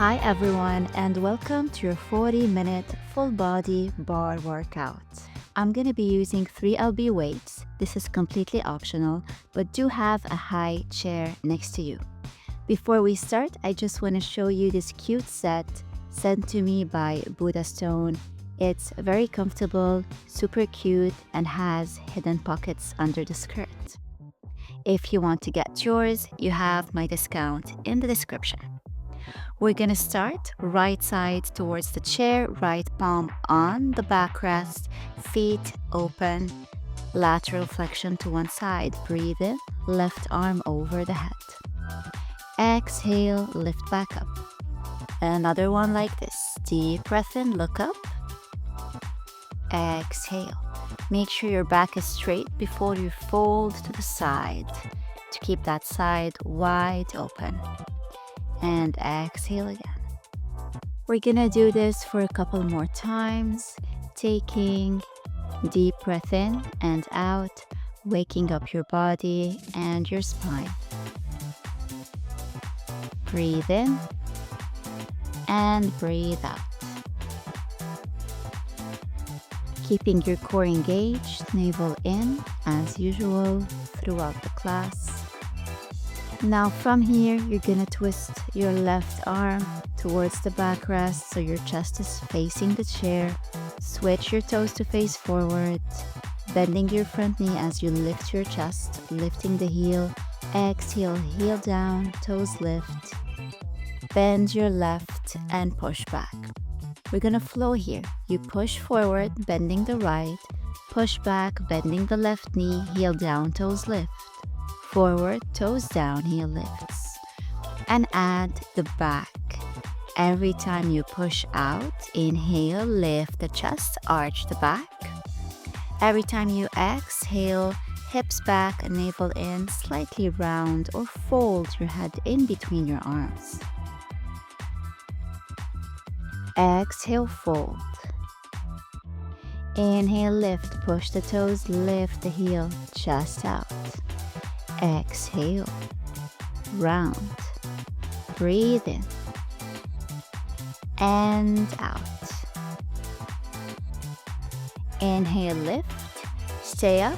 Hi everyone, and welcome to your 40-minute full body bar workout. I'm going to be using 3 lb weights. This is completely optional, but do have a high chair next to you. Before we start, I just want to show you this cute set sent to me by Buddha Stone. It's very comfortable, super cute, and has hidden pockets under the skirt. If you want to get yours, you have my discount in the description. We're gonna start right side towards the chair, right palm on the backrest, feet open, lateral flexion to one side. Breathe in, left arm over the head. Exhale, lift back up. Another one like this. Deep breath in, look up. Exhale. Make sure your back is straight before you fold to the side to keep that side wide open. And exhale again. We're gonna do this for a couple more times, taking deep breath in and out, waking up your body and your spine. Breathe in and breathe out. Keeping your core engaged, navel in as usual throughout the class. Now from here, you're gonna twist your left arm towards the backrest so your chest is facing the chair. Switch your toes to face forward, bending your front knee as you lift your chest, lifting the heel. Exhale, heel down, toes lift. Bend your left and push back. We're gonna flow here. You push forward, bending the right, push back, bending the left knee, heel down, toes lift. Forward, toes down, heel lifts. And add the back. Every time you push out, inhale, lift the chest, arch the back. Every time you exhale, hips back, navel in, slightly round or fold your head in between your arms. Exhale, fold. Inhale, lift, push the toes, lift the heel, chest out. Exhale, round, breathe in and out. Inhale, lift, stay up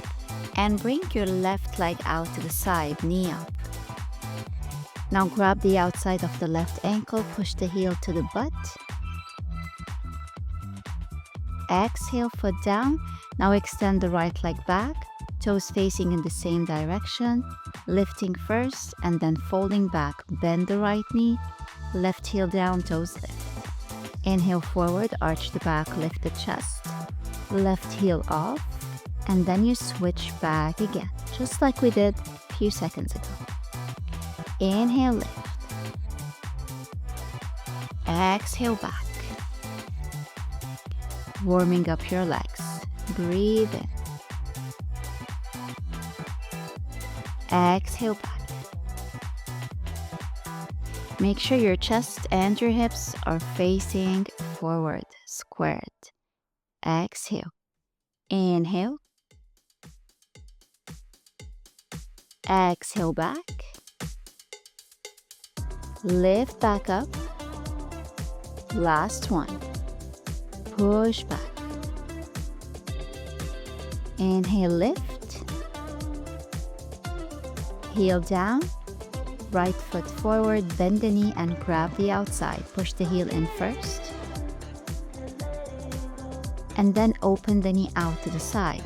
and bring your left leg out to the side, knee up. Now grab the outside of the left ankle, push the heel to the butt. Exhale, foot down. Now extend the right leg back. Toes facing in the same direction, lifting first and then folding back. Bend the right knee, left heel down, toes lift. Inhale forward, arch the back, lift the chest. Left heel off, and then you switch back again, just like we did a few seconds ago. Inhale, lift. Exhale, back. Warming up your legs. Breathe in. Exhale back. Make sure your chest and your hips are facing forward, squared. Exhale. Inhale. Exhale back. Lift back up. Last one. Push back. Inhale, lift. Heel down, right foot forward, bend the knee and grab the outside. Push the heel in first. And then open the knee out to the side.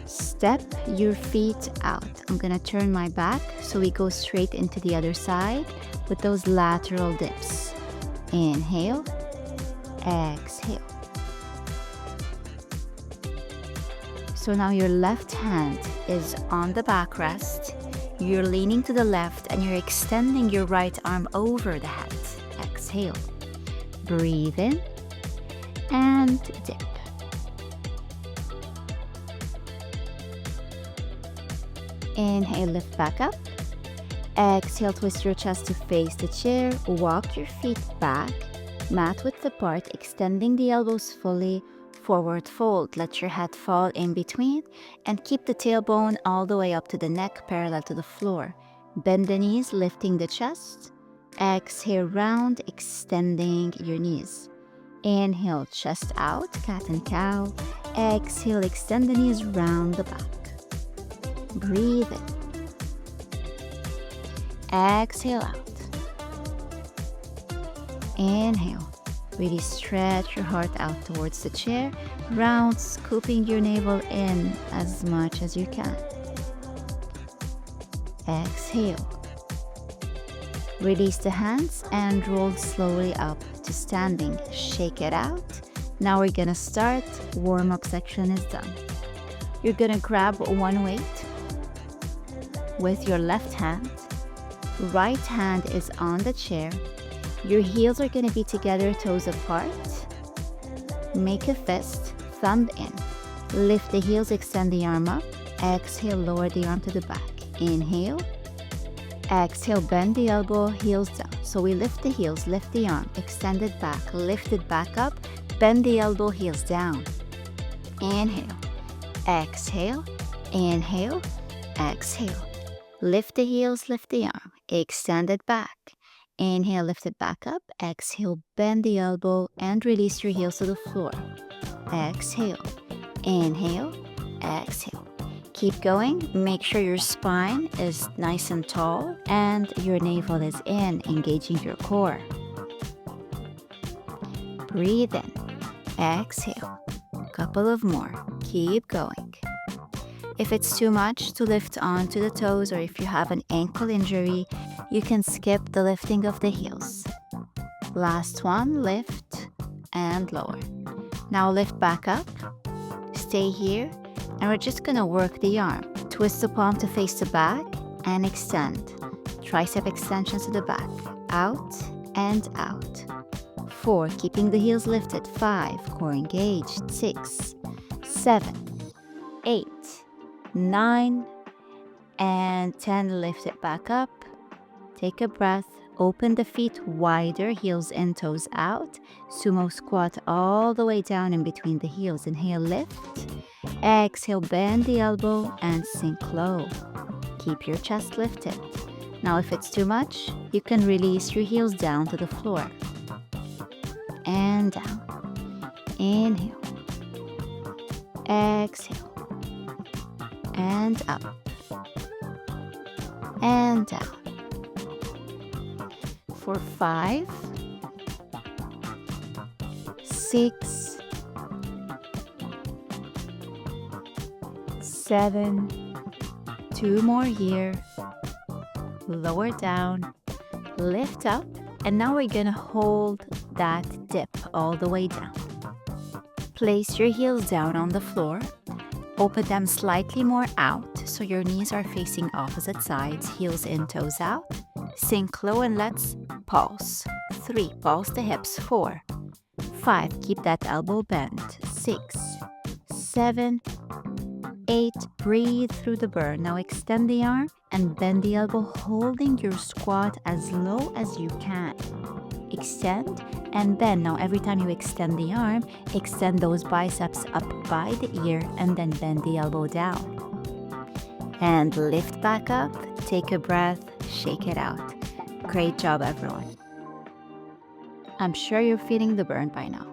Step your feet out. I'm gonna turn my back so we go straight into the other side with those lateral dips. Inhale, exhale. So now your left hand is on the backrest. You're leaning to the left and you're extending your right arm over the head. Exhale. Breathe in and dip. Inhale, lift back up. Exhale, twist your chest to face the chair. Walk your feet back, mat width apart, extending the elbows fully. Forward fold, let your head fall in between and keep the tailbone all the way up to the neck parallel to the floor. Bend the knees, lifting the chest. Exhale, round, extending your knees. Inhale, chest out, cat and cow. Exhale, extend the knees, round the back. Breathe in. Exhale out. Inhale. Really stretch your heart out towards the chair. Round, scooping your navel in as much as you can. Exhale. Release the hands and roll slowly up to standing. Shake it out. Now we're gonna start. Warm-up section is done. You're gonna grab one weight with your left hand. Right hand is on the chair. Your heels are gonna be together, toes apart. Make a fist, thumb in. Lift the heels, extend the arm up. Exhale, lower the arm to the back. Inhale. Exhale, bend the elbow, heels down. So we lift the heels, lift the arm, extend it back, lift it back up, bend the elbow, heels down. Inhale. Exhale. Inhale. Exhale. Lift the heels, lift the arm, extend it back. Inhale, lift it back up. Exhale, bend the elbow and release your heels to the floor. Exhale. Inhale. Exhale. Keep going. Make sure your spine is nice and tall and your navel is in, engaging your core. Breathe in. Exhale. Couple of more. Keep going. If it's too much to lift onto the toes, or if you have an ankle injury, you can skip the lifting of the heels. Last one, lift and lower. Now lift back up. Stay here. And we're just gonna work the arm. Twist the palm to face the back and extend. Tricep extensions to the back. Out and out. 4, keeping the heels lifted. 5, core engaged. 6, 7, 8, 9, and 10. Lift it back up. Take a breath. Open the feet wider, heels in, toes out. Sumo squat all the way down in between the heels. Inhale, lift. Exhale, bend the elbow and sink low. Keep your chest lifted. Now, if it's too much, you can release your heels down to the floor. And down. Inhale. Exhale. And up. And down. For 5, 6, 7, 2 more here. Lower down, lift up, and now we're gonna hold that dip all the way down. Place your heels down on the floor. Open them slightly more out so your knees are facing opposite sides, heels in, toes out. Sink low and let's pulse. 3, pulse the hips. 4, 5, keep that elbow bent. 6, 7, 8, breathe through the burn. Now extend the arm and bend the elbow, holding your squat as low as you can. Extend and bend. Now every time you extend the arm, extend those biceps up by the ear and then bend the elbow down. And lift back up, take a breath, shake it out. Great job, everyone. I'm sure you're feeling the burn by now.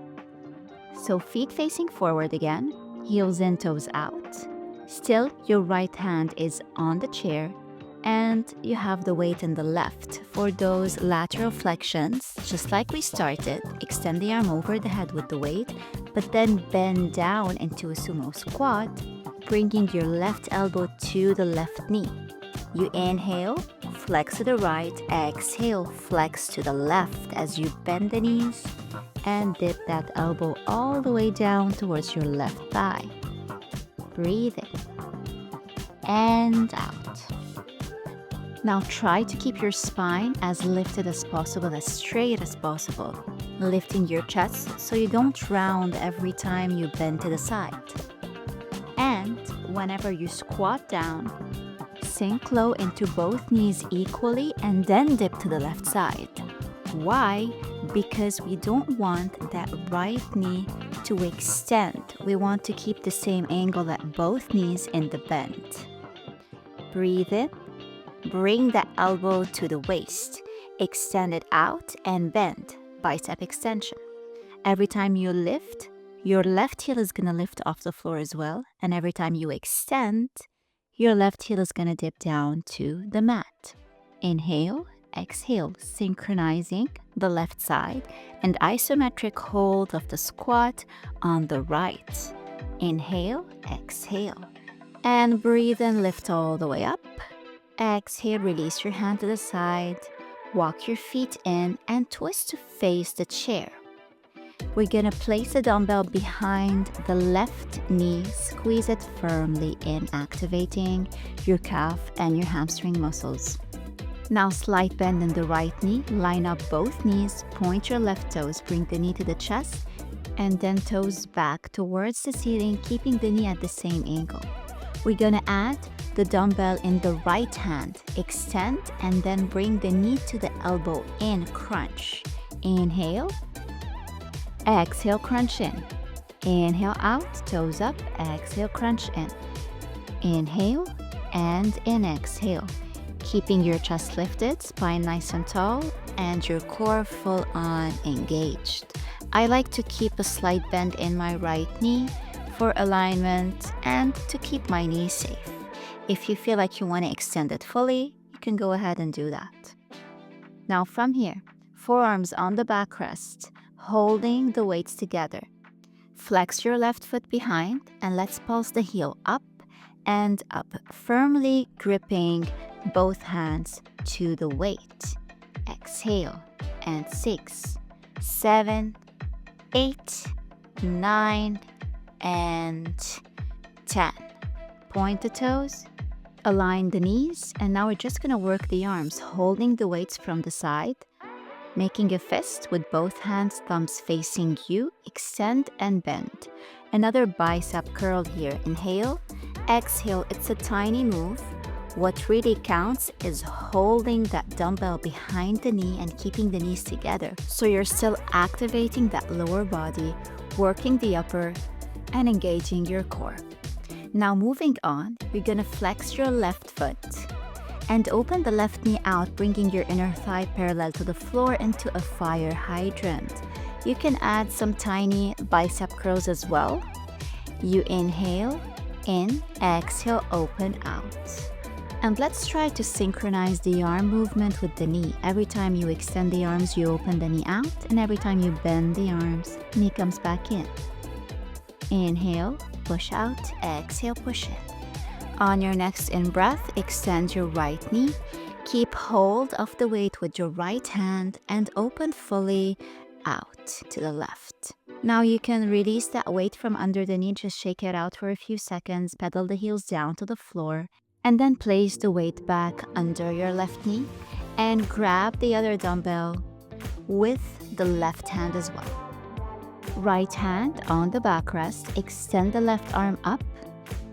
So feet facing forward again, heels in, toes out. Still, your right hand is on the chair and you have the weight in the left. For those lateral flexions, just like we started, extend the arm over the head with the weight, but then bend down into a sumo squat, bringing your left elbow to the left knee. You inhale, flex to the right, exhale, flex to the left as you bend the knees and dip that elbow all the way down towards your left thigh. Breathe in and out. Now try to keep your spine as lifted as possible, as straight as possible, lifting your chest so you don't round every time you bend to the side. And whenever you squat down, sink low into both knees equally and then dip to the left side. Why? Because we don't want that right knee to extend. We want to keep the same angle at both knees in the bend. Breathe in Bring the elbow to the waist. Extend it out and bend, bicep extension. Every time you lift, your left heel is going to lift off the floor as well. And every time you extend, your left heel is going to dip down to the mat. Inhale, exhale, synchronizing the left side and isometric hold of the squat on the right. Inhale, exhale, and breathe and lift all the way up. Exhale, release your hand to the side, walk your feet in and twist to face the chair. We're gonna place the dumbbell behind the left knee, squeeze it firmly in, activating your calf and your hamstring muscles. Now slight bend in the right knee, line up both knees, point your left toes, bring the knee to the chest, and then toes back towards the ceiling, keeping the knee at the same angle. We're gonna add the dumbbell in the right hand, extend, and then bring the knee to the elbow in, crunch. Inhale, exhale, crunch in. Inhale out, toes up, exhale, crunch in. Inhale, and in, exhale. Keeping your chest lifted, spine nice and tall, and your core full on engaged. I like to keep a slight bend in my right knee for alignment and to keep my knee safe. If you feel like you want to extend it fully, you can go ahead and do that. Now from here, forearms on the backrest, holding the weights together. Flex your left foot behind and let's pulse the heel up and up, firmly gripping both hands to the weight. Exhale, and 6, 7, 8, 9, and 10. Point the toes, align the knees, and now we're just gonna work the arms, holding the weights from the side, making a fist with both hands, thumbs facing you, extend and bend. Another bicep curl here. Inhale, exhale, it's a tiny move. What really counts is holding that dumbbell behind the knee and keeping the knees together. So you're still activating that lower body, working the upper, and engaging your core. Now moving on, you're gonna flex your left foot and open the left knee out, bringing your inner thigh parallel to the floor into a fire hydrant. You can add some tiny bicep curls as well. You inhale, in, exhale, open out. And let's try to synchronize the arm movement with the knee. Every time you extend the arms, you open the knee out, and every time you bend the arms, knee comes back in. Inhale, push out, exhale, push in. On your next in-breath, extend your right knee. Keep hold of the weight with your right hand and open fully out to the left. Now you can release that weight from under the knee, just shake it out for a few seconds, pedal the heels down to the floor, and then place the weight back under your left knee and grab the other dumbbell with the left hand as well. Right hand on the backrest, extend the left arm up.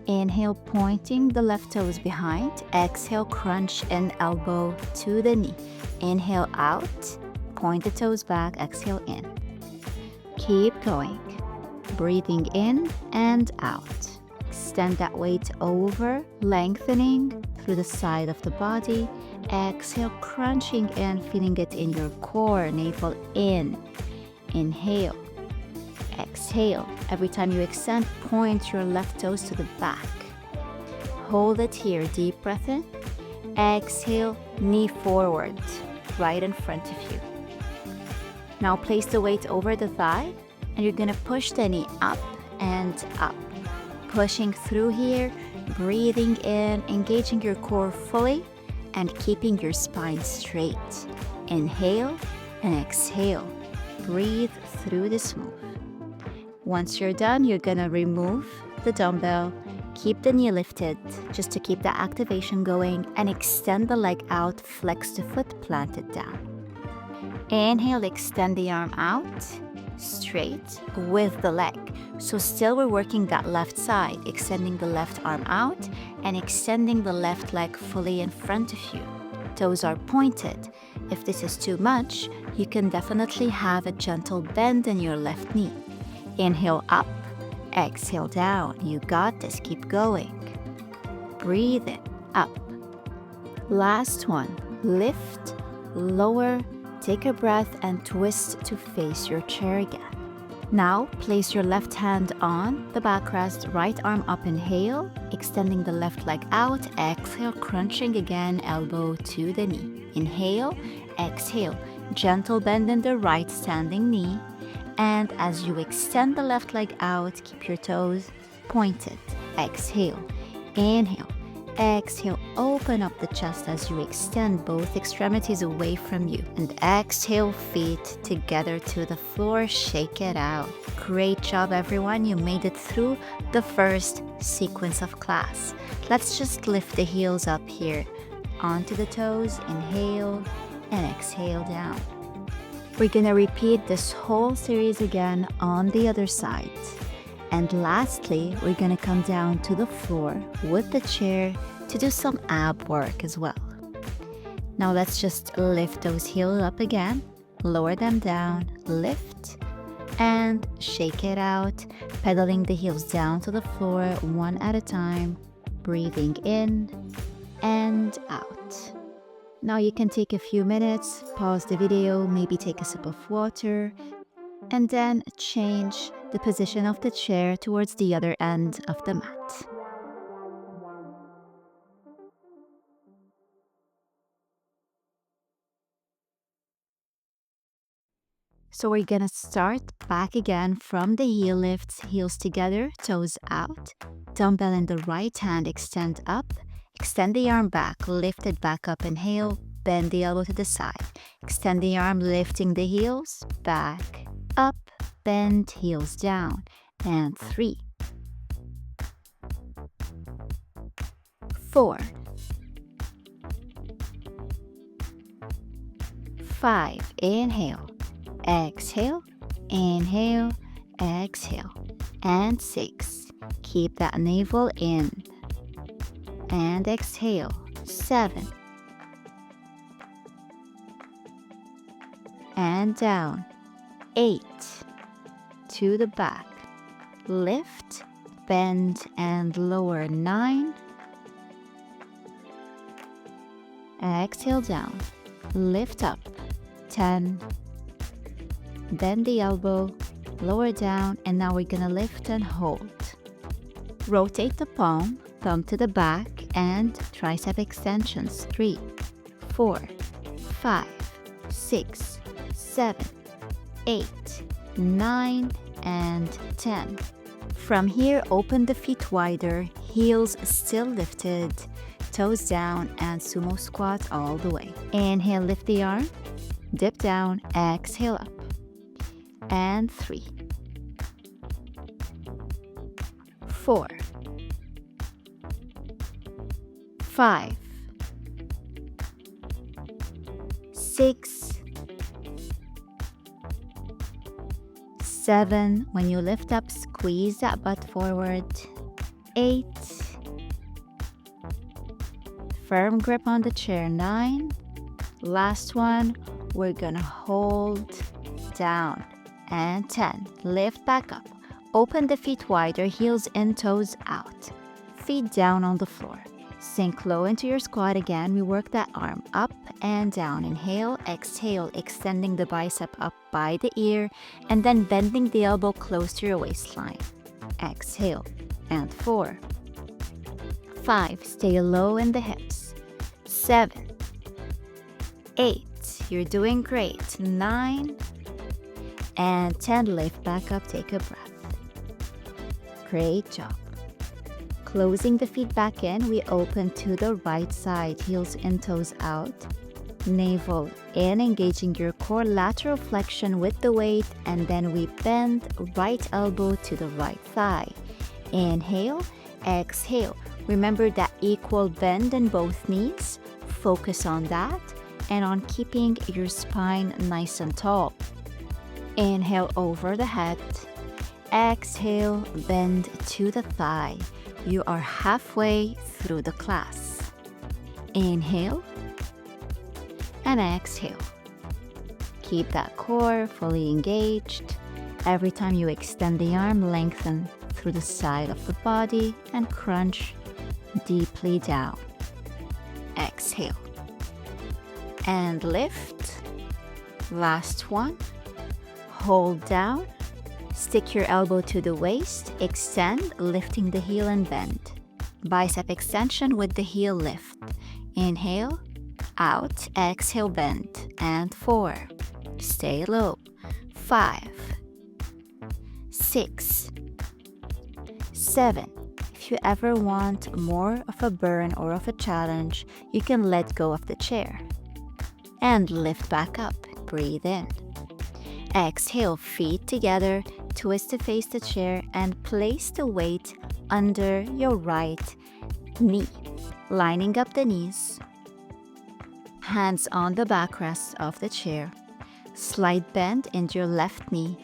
Inhale, pointing the left toes behind. Exhale, crunch an elbow to the knee. Inhale out, point the toes back, exhale in. Keep going. Breathing in and out. Extend that weight over, lengthening through the side of the body. Exhale, crunching in, feeling it in your core, navel in. Inhale. Exhale. Every time you extend, point your left toes to the back. Hold it here. Deep breath in. Exhale, knee forward, right in front of you. Now place the weight over the thigh, and you're gonna push the knee up and up. Pushing through here, breathing in, engaging your core fully, and keeping your spine straight. Inhale and exhale. Breathe through this move. Once you're done, you're gonna remove the dumbbell, keep the knee lifted just to keep the activation going, and extend the leg out, flex the foot, plant it down. Inhale, extend the arm out, straight with the leg. So still we're working that left side, extending the left arm out and extending the left leg fully in front of you. Toes are pointed. If this is too much, you can definitely have a gentle bend in your left knee. Inhale up, exhale down. You got this, keep going. Breathe in, up, Last one. Lift, lower, take a breath, and twist to face your chair again. Now, place your left hand on the backrest, right arm up, inhale, extending the left leg out, exhale, crunching again, elbow to the knee. Inhale, exhale, gentle bend in the right standing knee, and as you extend the left leg out, keep your toes pointed. Exhale, inhale, exhale, open up the chest as you extend both extremities away from you. And exhale, feet together to the floor, shake it out. Great job, everyone. You made it through the first sequence of class. Let's just lift the heels up here onto the toes. Inhale and exhale down. We're gonna repeat this whole series again on the other side. And lastly, we're gonna come down to the floor with the chair to do some ab work as well. Now let's just lift those heels up again, lower them down, lift, and shake it out, pedaling the heels down to the floor one at a time, breathing in and out. Now you can take a few minutes, pause the video, maybe take a sip of water, and then change the position of the chair towards the other end of the mat. So we're gonna start back again from the heel lifts, heels together, toes out, dumbbell in the right hand, extend up, extend the arm back, lift it back up, inhale, bend the elbow to the side, extend the arm, lifting the heels, back, up, bend, heels down, and 3, 4, 5, inhale, exhale, inhale, exhale, and 6. Keep that navel in, and exhale, 7, and down, 8, to the back, lift, bend, and lower, 9, exhale down, lift up, 10, bend the elbow, lower down, and now we're gonna lift and hold. Rotate the palm, thumb to the back, and tricep extensions, 3, 4, 5, 6, 7, 8, 9, and 10. From here, open the feet wider, heels still lifted, toes down, and sumo squat all the way. Inhale, lift the arm, dip down, exhale up, and 3, 4, 5, 6, 7. When you lift up, squeeze that butt forward. 8, firm grip on the chair. 9, last one, we're gonna hold down, and 10. Lift back up, open the feet wider, heels in, toes out, feet down on the floor. Sink low into your squat again. We work that arm up and down. Inhale, exhale, extending the bicep up by the ear, and then bending the elbow close to your waistline. Exhale, and 4, 5, stay low in the hips. 7, 8, you're doing great. 9, and 10, lift back up, take a breath. Great job. Closing the feet back in, we open to the right side, heels in, toes out, navel in, engaging your core, lateral flexion with the weight, and then we bend right elbow to the right thigh. Inhale, exhale. Remember that equal bend in both knees. Focus on that and on keeping your spine nice and tall. Inhale over the head. Exhale, bend to the thigh. You are halfway through the class. Inhale and exhale. Keep that core fully engaged. Every time you extend the arm, lengthen through the side of the body and crunch deeply down. Exhale. and lift. Last one. Hold down. Stick your elbow to the waist, extend, lifting the heel and bend. Bicep extension with the heel lift. Inhale, out, exhale, bend, and 4. Stay low. 5, 6, 7. If you ever want more of a burn or of a challenge, you can let go of the chair. And lift back up. Breathe in. Exhale, feet together, twist to face the chair, and place the weight under your right knee, lining up the knees. Hands on the backrest of the chair. Slight bend into your left knee.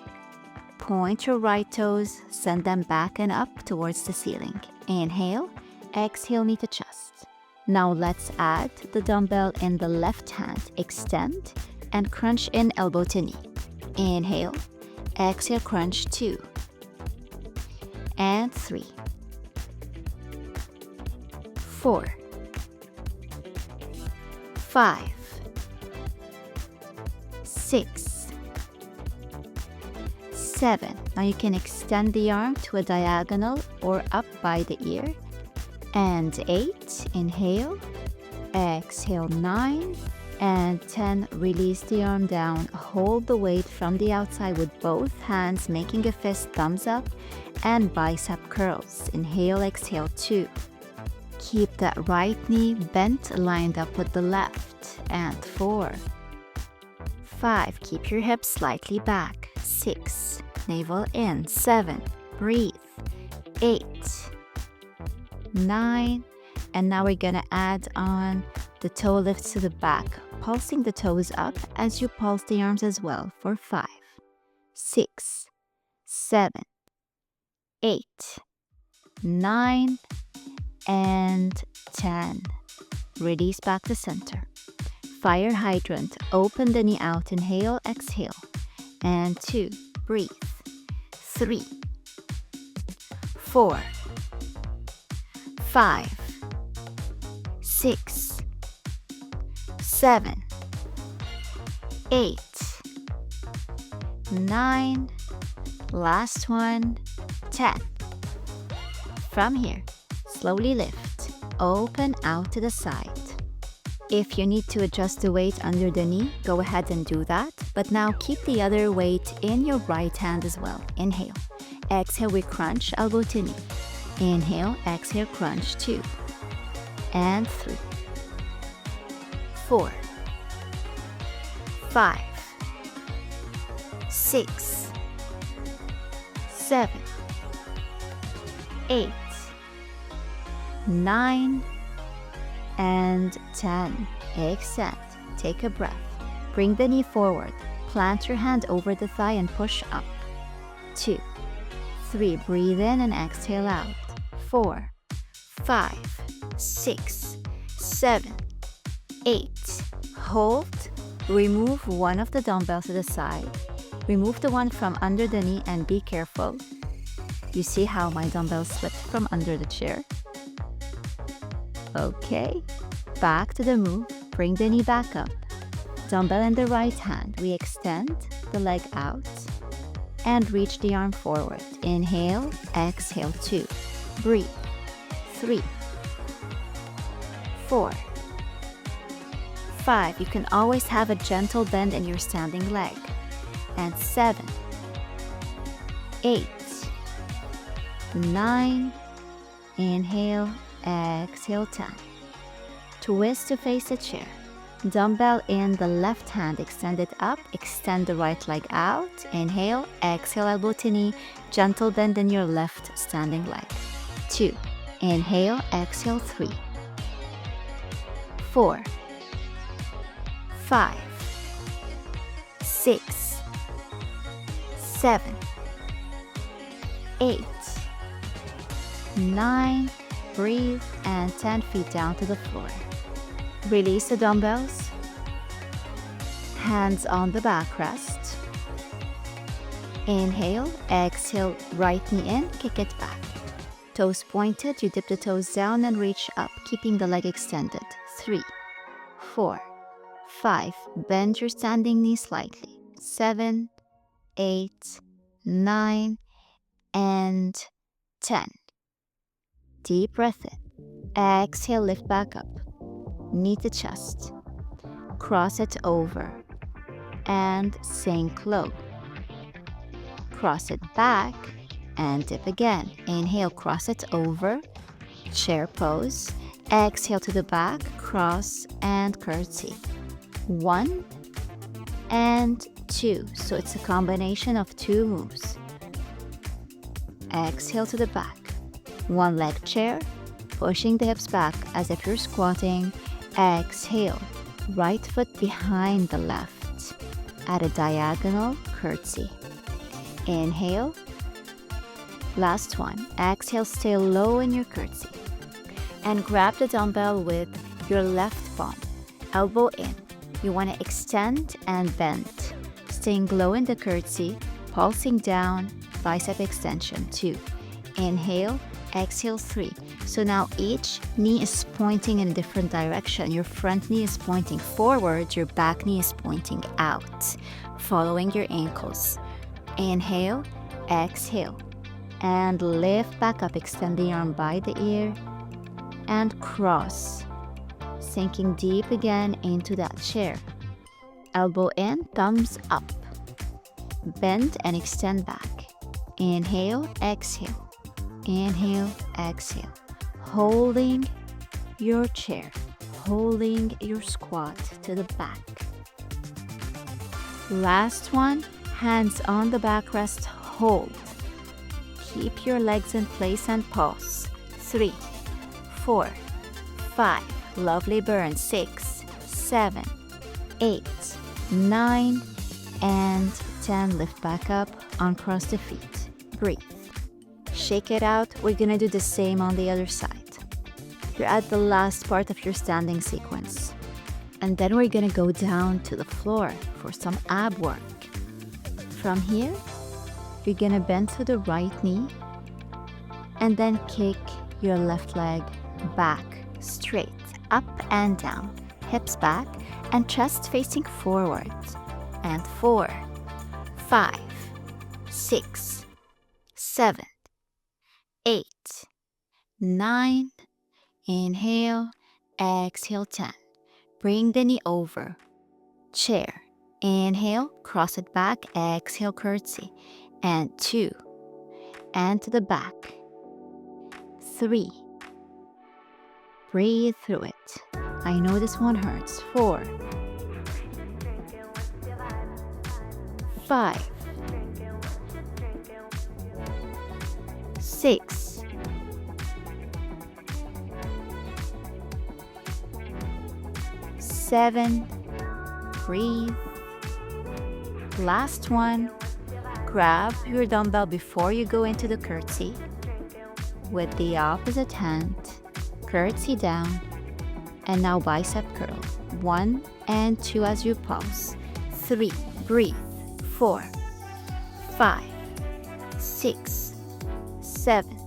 Point your right toes, send them back and up towards the ceiling. Inhale, exhale, knee to chest. Now let's add the dumbbell in the left hand. Extend and crunch in elbow to knee. Inhale, exhale, crunch 2 and 3, 4, 5, 6, 7. Now you can extend the arm to a diagonal or up by the ear. And 8. Inhale, exhale, 9 and 10. Release the arm down. Hold the weight from the outside with both hands, making a fist, thumbs up, and bicep curls. Inhale, exhale, 2. Keep that right knee bent, lined up with the left. And 4, 5. Keep your hips slightly back. 6. Navel in. 7. Breathe. 8, 9. And now we're gonna add on the toe lifts to the back, pulsing the toes up as you pulse the arms as well for 5, 6, 7, 8, 9, and 10. Release back to center. Fire hydrant. Open the knee out. Inhale, exhale. And 2. Breathe. 3, 4, 5, 6, 7, 8, 9. Last one. 10. From here, slowly lift. Open out to the side. If you need to adjust the weight under the knee, go ahead and do that. But now keep the other weight in your right hand as well. Inhale. Exhale, we crunch elbow to knee. Inhale, exhale, crunch 2. And 3, 4, 5, 6, 7, 8, 9, and 10. Extend. Take a breath. Bring the knee forward. Plant your hand over the thigh and push up. 2, 3. Breathe in and exhale out. 4, 5, 6, 7, 8. Hold. Remove one of the dumbbells to the side. Remove the one from under the knee and be careful. You see how my dumbbell slipped from under the chair? Okay. Back to the move. Bring the knee back up. Dumbbell in the right hand. We extend the leg out and reach the arm forward. Inhale, exhale, 2. Breathe. 3, 4, 5. You can always have a gentle bend in your standing leg. And 7, 8, 9. Inhale, exhale, 10. Twist to face the chair. Dumbbell in the left hand, extend it up, extend the right leg out. Inhale, exhale, elbow to knee, gentle bend in your left standing leg. 2. Inhale, exhale, 3, 4, 5, 6, 7, 8, 9. Breathe, and 10 feet down to the floor. Release the dumbbells. Hands on the backrest. Inhale, exhale, right knee in, kick it back. Toes pointed, you dip the toes down and reach up, keeping the leg extended. 3, 4, 5. Bend your standing knee slightly. 7, 8, 9, and 10. Deep breath in. Exhale, lift back up. Knee to chest. Cross it over and sink low. Cross it back and dip again. Inhale, cross it over, chair pose. Exhale to the back, cross and curtsy. 1 and 2. So it's a combination of 2 moves. Exhale to the back. 1 leg chair, pushing the hips back as if you're squatting. Exhale, right foot behind the left at a diagonal curtsy. Inhale. Last one. Exhale, stay low in your curtsy. And grab the dumbbell with your left palm. Elbow in. You want to extend and bend. Staying low in the curtsy, pulsing down, bicep extension. 2. Inhale. Exhale, 3. So now each knee is pointing in a different direction. Your front knee is pointing forward, your back knee is pointing out, following your ankles. Inhale, exhale, and lift back up. Extend the arm by the ear and cross, sinking deep again into that chair. Elbow in, thumbs up. Bend and extend back. Inhale, exhale. Inhale, exhale. Holding your chair, holding your squat to the back. Last one, hands on the backrest, hold. Keep your legs in place and pulse. 3, 4, 5, lovely burn. 6, 7, 8, 9, and 10. Lift back up, uncross the feet. Breathe. Shake it out. We're gonna do the same on the other side. You're at the last part of your standing sequence. And then we're gonna go down to the floor for some ab work. From here, you're gonna bend to the right knee and then kick your left leg back, straight, up and down, hips back and chest facing forward. And 4, 5, 6, 7, 8, 9, inhale, exhale, 10. Bring the knee over, chair, inhale, cross it back, exhale, curtsy, and 2, and to the back, 3, breathe through it. I know this one hurts. 4, 5, 6, 7, breathe. Last one. Grab your dumbbell before you go into the curtsy. With the opposite hand, curtsy down, and now bicep curl. 1 and 2 as you pulse. 3, breathe. 4, 5, 6, 7.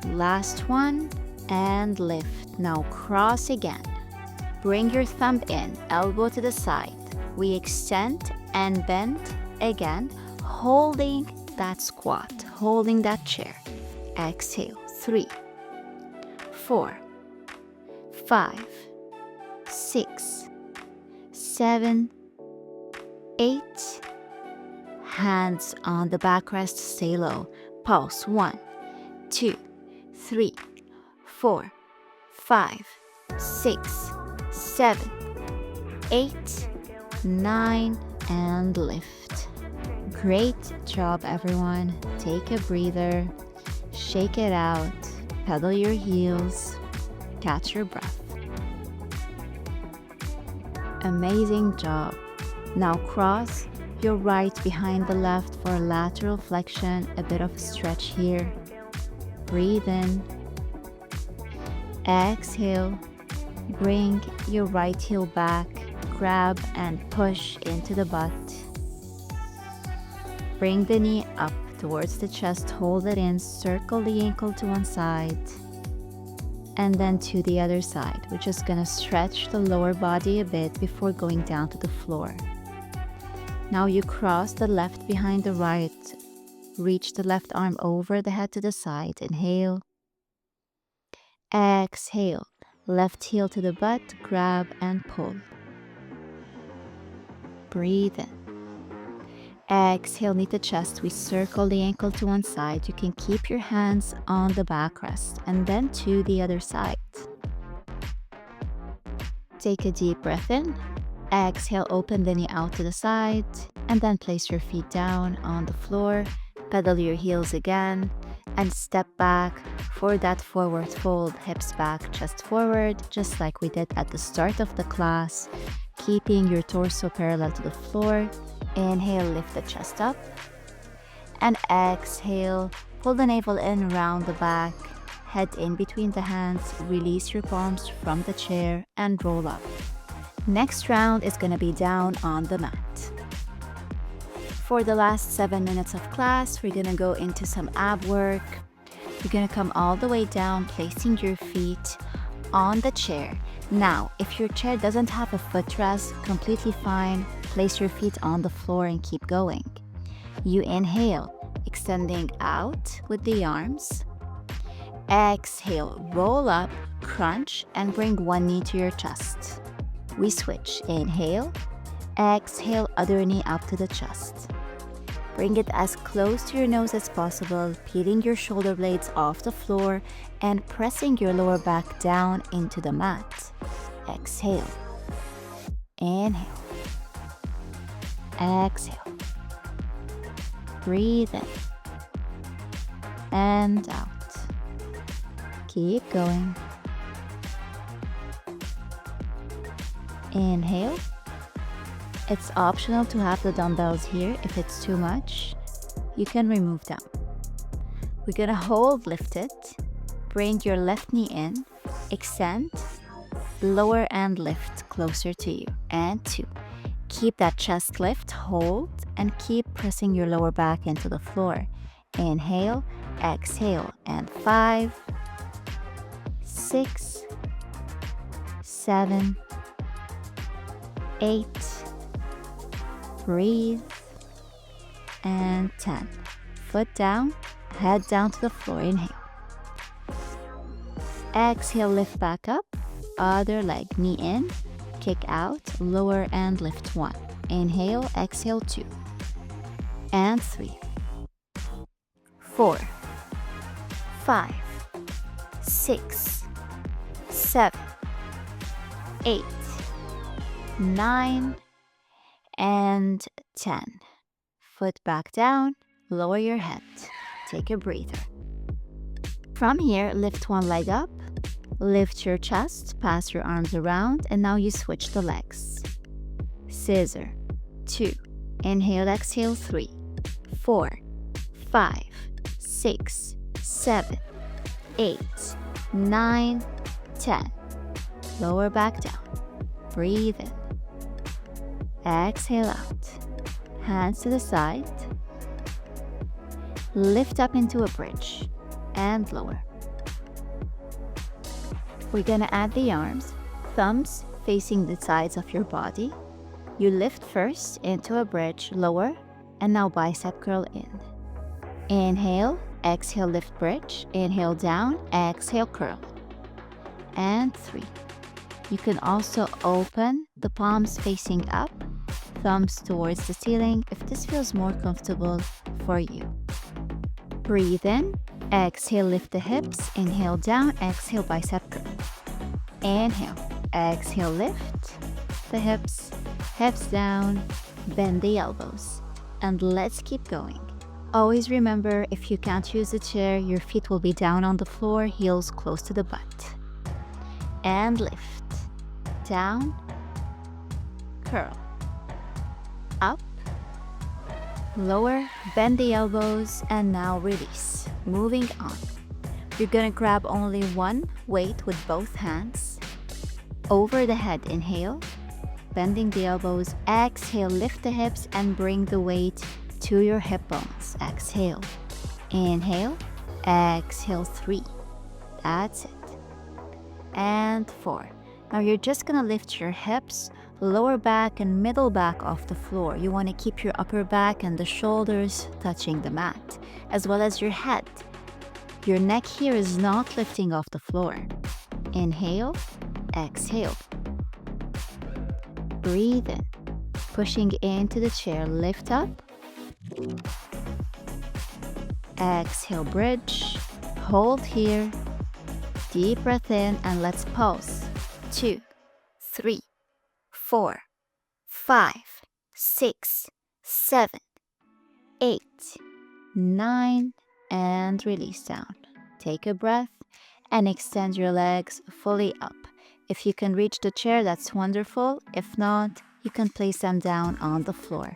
Last one, and lift. Now cross again. Bring your thumb in, elbow to the side. We extend and bend again, holding that squat, holding that chair. Exhale. 3, 4, 5, 6, 7, 8. Hands on the backrest, stay low. Pulse. 1, 2, 3, 4, 5, 6, 7, 8, 9, and lift. Great job, everyone. Take a breather, shake it out, pedal your heels, catch your breath. Amazing job. Now cross your right behind the left for a lateral flexion, a bit of a stretch here. Breathe in. Exhale. Bring your right heel back, grab and push into the butt. Bring the knee up towards the chest, hold it in, circle the ankle to one side, and then to the other side. We're just gonna stretch the lower body a bit before going down to the floor. Now you cross the left behind the right. Reach the left arm over the head to the side. Inhale. Exhale. Left heel to the butt, grab and pull. Breathe in. Exhale, knee to chest. We circle the ankle to one side. You can keep your hands on the backrest and then to the other side. Take a deep breath in. Exhale, open the knee out to the side and then place your feet down on the floor. Pedal your heels again and step back for that forward fold, hips back, chest forward, just like we did at the start of the class, keeping your torso parallel to the floor. Inhale, lift the chest up, and exhale, pull the navel in, round the back, head in between the hands, release your palms from the chair and roll up. Next round is going to be down on the mat. For the last 7 minutes of class, we're going to go into some ab work. You're going to come all the way down, placing your feet on the chair. Now, if your chair doesn't have a footrest, completely fine. Place your feet on the floor and keep going. You inhale, extending out with the arms. Exhale, roll up, crunch, and bring one knee to your chest. We switch. Inhale, exhale, other knee up to the chest. Bring it as close to your nose as possible, peeling your shoulder blades off the floor and pressing your lower back down into the mat. Exhale. Inhale. Exhale. Breathe in and out. Keep going. Inhale. It's optional to have the dumbbells here. If it's too much, you can remove them. We're gonna hold, lift it. Bring your left knee in, extend, lower and lift closer to you. And 2. Keep that chest lift, hold, and keep pressing your lower back into the floor. Inhale, exhale, and 5, 6, 7, 8, breathe, and 10. Foot down, head down to the floor. Inhale. Exhale, lift back up. Other leg, knee in, kick out, lower and lift 1. Inhale, exhale 2. And 3, 4, 5, 6, 7, 8, 9, and 10. Foot back down, lower your head. Take a breather. From here, lift one leg up, lift your chest, pass your arms around, and now you switch the legs. Scissor. 2. Inhale, exhale. 3, 4, 5, 6, 7, 8, 9, 10. Lower back down. Breathe in. Exhale out. Hands to the side. Lift up into a bridge and lower. We're gonna add the arms, thumbs facing the sides of your body. You lift first into a bridge, lower, and now bicep curl in. Inhale, exhale, lift bridge. Inhale down, exhale, curl. And 3. You can also open the palms facing up, thumbs towards the ceiling if this feels more comfortable for you. Breathe in, exhale, lift the hips, inhale down, exhale, bicep curl. Inhale, exhale, lift the hips, hips down, bend the elbows. And let's keep going. Always remember, if you can't use the chair, your feet will be down on the floor, heels close to the butt. And lift, down, curl, up, lower, bend the elbows, and now release. Moving on. You're gonna grab only one weight with both hands. Over the head, inhale, bending the elbows, exhale, lift the hips and bring the weight to your hip bones. Exhale, inhale, exhale, 3. That's it. and 4. Now you're just gonna lift your hips, lower back and middle back off the floor. You wanna keep your upper back and the shoulders touching the mat, as well as your head. Your neck here is not lifting off the floor. Inhale, exhale. Breathe in, pushing into the chair, lift up. Exhale, bridge, hold here. Deep breath in and let's pause. 2, 3, 4, 5, 6, 7, 8, 9, and release down. Take a breath and extend your legs fully up. If you can reach the chair, that's wonderful. If not, you can place them down on the floor.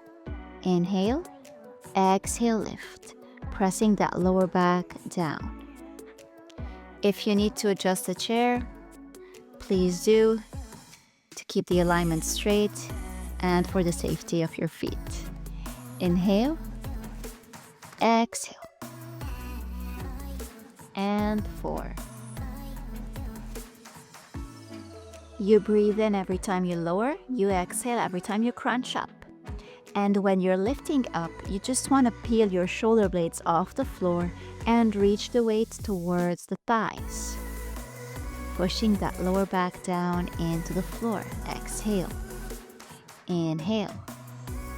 Inhale, exhale, lift, pressing that lower back down. If you need to adjust the chair, please do, to keep the alignment straight and for the safety of your feet. Inhale, exhale, and 4. You breathe in every time you lower, you exhale every time you crunch up. And when you're lifting up, you just want to peel your shoulder blades off the floor and reach the weight towards the thighs. Pushing that lower back down into the floor. Exhale. Inhale.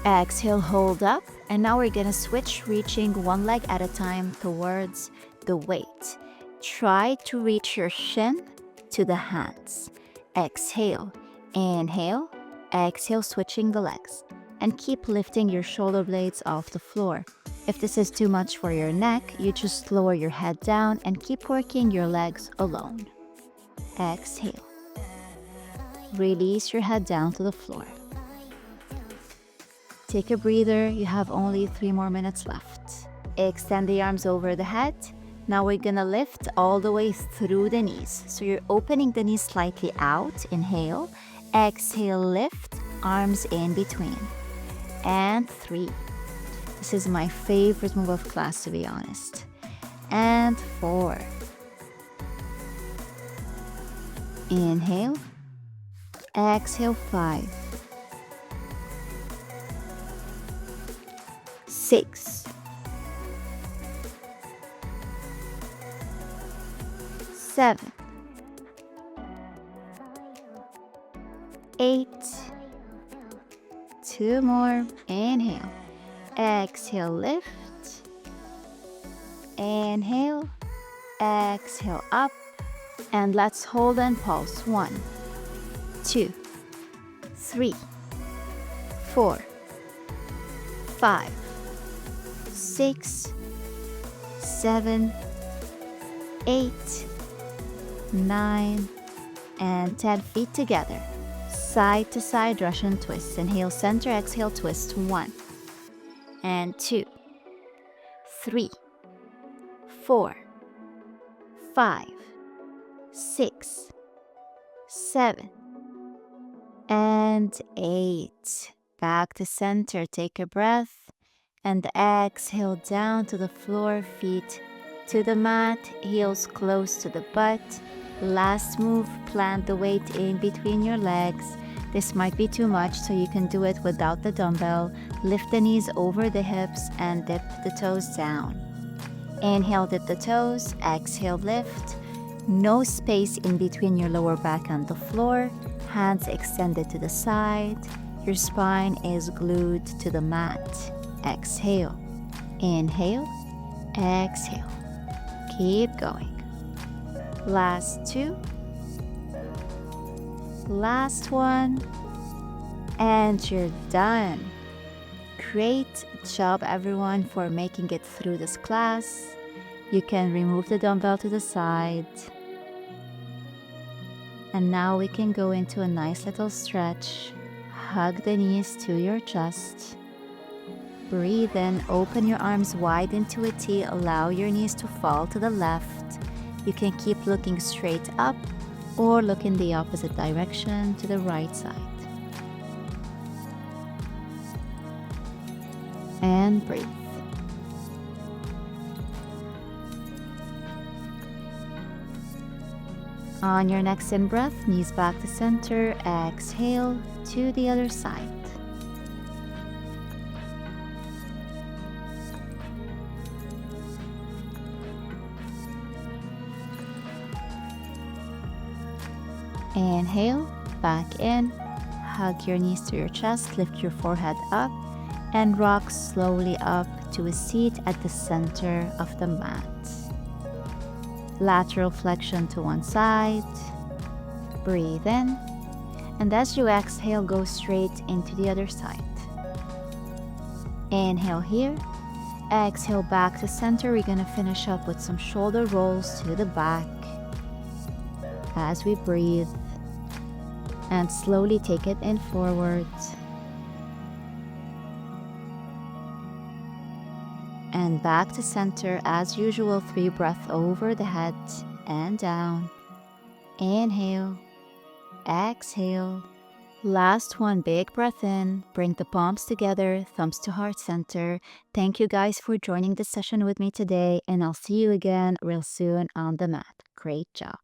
Exhale, hold up. And now we're gonna switch, reaching one leg at a time towards the weight. Try to reach your shin to the hands. Exhale. Inhale. Exhale, switching the legs. And keep lifting your shoulder blades off the floor. If this is too much for your neck, you just lower your head down and keep working your legs alone. Exhale. Release your head down to the floor. Take a breather. You have only 3 more minutes left. Extend the arms over the head. Now we're gonna lift all the way through the knees. So you're opening the knees slightly out. Inhale. Exhale, lift. Arms in between. And 3. This is my favorite move of class, to be honest. And 4. Inhale. Exhale, 5. 6. 7. 8. 2 more. Inhale. Exhale, lift. Inhale. Exhale, up. And let's hold and pulse. 1, 2, 3, 4, 5, 6, 7, 8, 9, and 10. Feet together. Side to side Russian twist. Inhale, center, exhale, twist. 1 and 2, 3, 4, 5, 6, 7, and 8. Back to center. Take a breath and exhale down to the floor, feet to the mat, heels close to the butt. Last move, plant the weight in between your legs. This might be too much, so you can do it without the dumbbell. Lift the knees over the hips and dip the toes down. Inhale, dip the toes. Exhale, lift. No space in between your lower back and the floor. Hands extended to the side. Your spine is glued to the mat. Exhale. Inhale. Exhale. Keep going. Last 2. Last 1. And you're done. Great job, everyone, for making it through this class. You can remove the dumbbell to the side. And now we can go into a nice little stretch. Hug the knees to your chest. Breathe in, open your arms wide into a T. Allow your knees to fall to the left. You can keep looking straight up or look in the opposite direction to the right side. And breathe. On your next in breath, knees back to center, exhale to the other side. Inhale, back in, hug your knees to your chest, lift your forehead up, and rock slowly up to a seat at the center of the mat. Lateral flexion to one side. Breathe in, and as you exhale, go straight into the other side. Inhale here, exhale back to center. We're gonna finish up with some shoulder rolls to the back as we breathe, and slowly take it in forward. And back to center as usual. 3 breaths over the head and down. Inhale, exhale. Last one, big breath in. Bring the palms together, thumbs to heart center. Thank you guys for joining this session with me today, and I'll see you again real soon on the mat. Great job.